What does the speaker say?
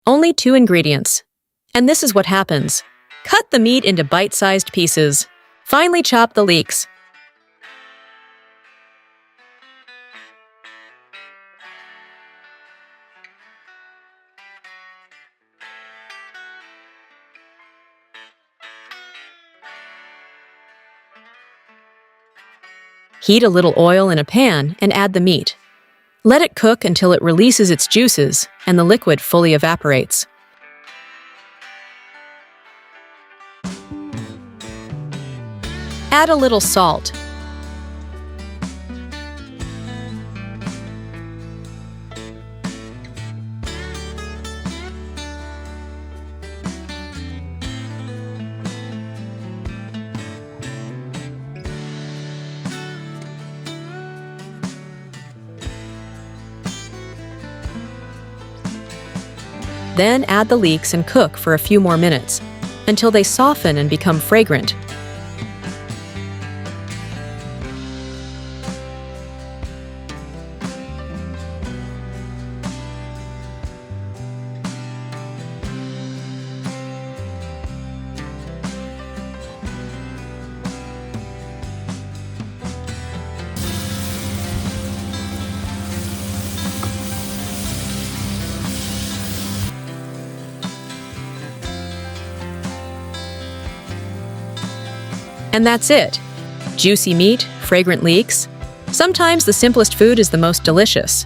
Only 2 ingredients. And this is what happens. Cut the meat into bite-sized pieces. Finely chop the leeks. Heat a little oil in a pan and add the meat. Let it cook until it releases its juices and the liquid fully evaporates. Add a little salt. Then add the leeks and cook for a few more minutes, until they soften and become fragrant. And that's it. Juicy meat, fragrant leeks. Sometimes the simplest food is the most delicious.